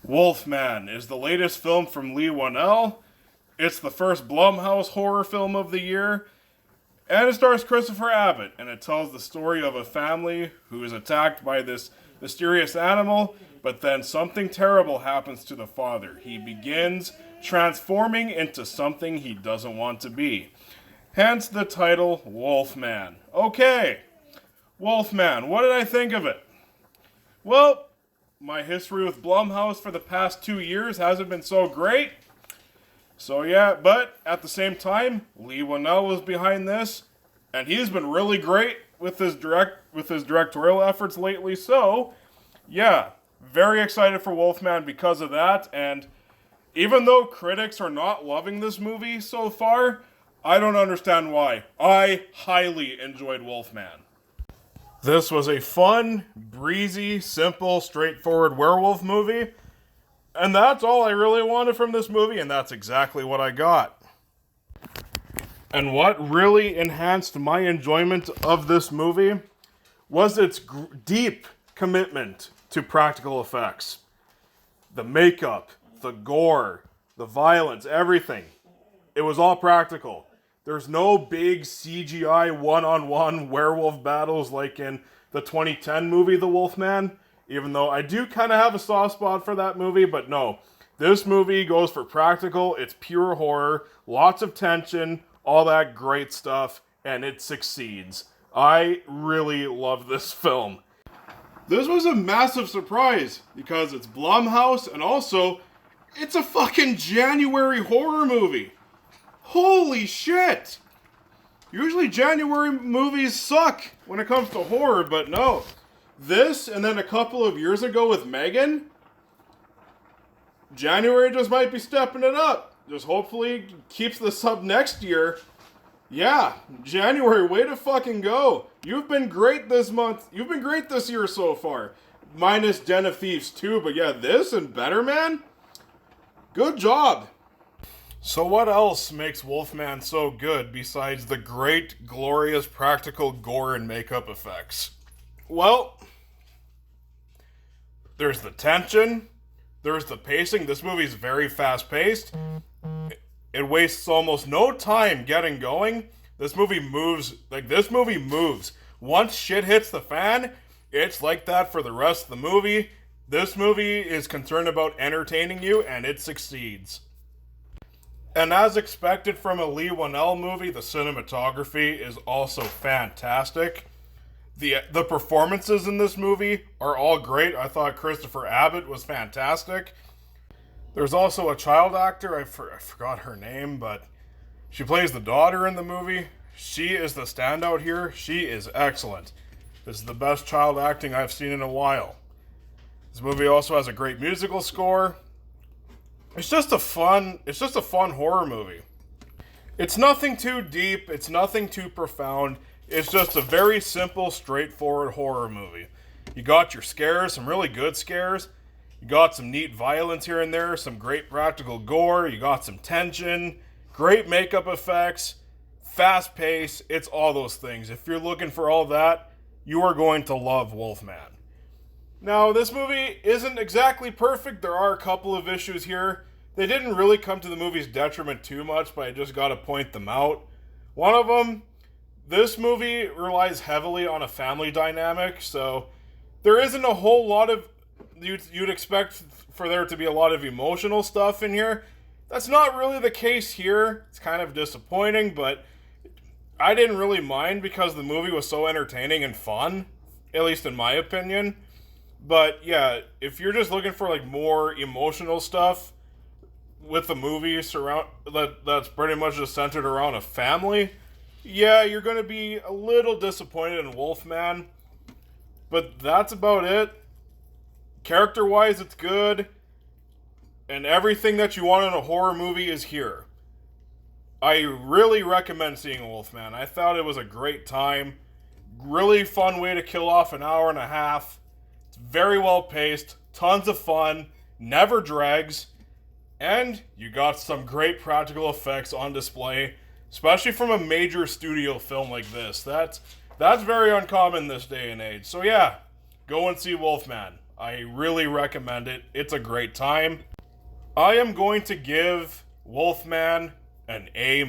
Wolfman is the latest film from Leigh Whannell. It's the first Blumhouse horror film of the year, and it stars Christopher Abbott, and it tells the story of a family who is attacked by this mysterious animal, but then something terrible happens to the father. He begins transforming into something he doesn't want to be. Hence the title, Wolfman. Okay, Wolfman, what did I think of it? Well, my history with Blumhouse for the past 2 years hasn't been so great. So yeah, but at the same time, Leigh Whannell was behind this, and he's been really great with his directorial efforts lately. So, yeah, very excited for Wolfman because of that. And even though critics are not loving this movie so far, I don't understand why. I highly enjoyed Wolfman. This was a fun, breezy, simple, straightforward werewolf movie. And that's all I really wanted from this movie, and that's exactly what I got. And what really enhanced my enjoyment of this movie was its deep commitment to practical effects. The makeup, the gore, the violence, everything. It was all practical. There's no big CGI one-on-one werewolf battles like in the 2010 movie The Wolfman, even though I do kind of have a soft spot for that movie, but no. This movie goes for practical, it's pure horror, lots of tension, all that great stuff, and it succeeds. I really love this film. This was a massive surprise, because it's Blumhouse, and also, it's a fucking January horror movie. Holy shit! Usually January movies suck when it comes to horror, but no. This, and then a couple of years ago with Megan, January just might be stepping it up. Just hopefully keeps this up next year. Yeah, January, way to fucking go. You've been great this month. You've been great this year so far. Minus Den of Thieves 2, but yeah, this and Better Man? Good job. So what else makes Wolfman so good besides the great, glorious, practical gore and makeup effects? Well, there's the tension, there's the pacing. This movie's very fast-paced. It wastes almost no time getting going. This movie moves. Once shit hits the fan, it's like that for the rest of the movie. This movie is concerned about entertaining you, and it succeeds. And as expected from a Leigh Whannell movie, the cinematography is also fantastic. The performances in this movie are all great. I thought Christopher Abbott was fantastic. There's also a child actor, I forgot her name, but she plays the daughter in the movie. She is the standout here. She is excellent. This is the best child acting I've seen in a while. This movie also has a great musical score. It's just a fun horror movie. It's nothing too deep, it's nothing too profound. It's just a very simple, straightforward horror movie. You got your scares, some really good scares. You got some neat violence here and there, some great practical gore. You got some tension, great makeup effects, fast pace. It's all those things. If you're looking for all that, you are going to love Wolfman. Now, this movie isn't exactly perfect. There are a couple of issues here. They didn't really come to the movie's detriment too much, but I just got to point them out. One of them, this movie relies heavily on a family dynamic, so there isn't a whole lot of... You'd expect for there to be a lot of emotional stuff in here. That's not really the case here. It's kind of disappointing, but I didn't really mind because the movie was so entertaining and fun, at least in my opinion. But yeah, if you're just looking for like more emotional stuff with the movie that's pretty much just centered around a family, yeah, you're going to be a little disappointed in Wolfman. But that's about it. Character-wise, it's good. And everything that you want in a horror movie is here. I really recommend seeing Wolfman. I thought it was a great time. Really fun way to kill off an hour and a half. It's very well paced, tons of fun, never drags, and you got some great practical effects on display, especially from a major studio film like this. That's very uncommon this day and age. So yeah, go and see Wolfman. I really recommend it. It's a great time. I am going to give Wolfman an A-.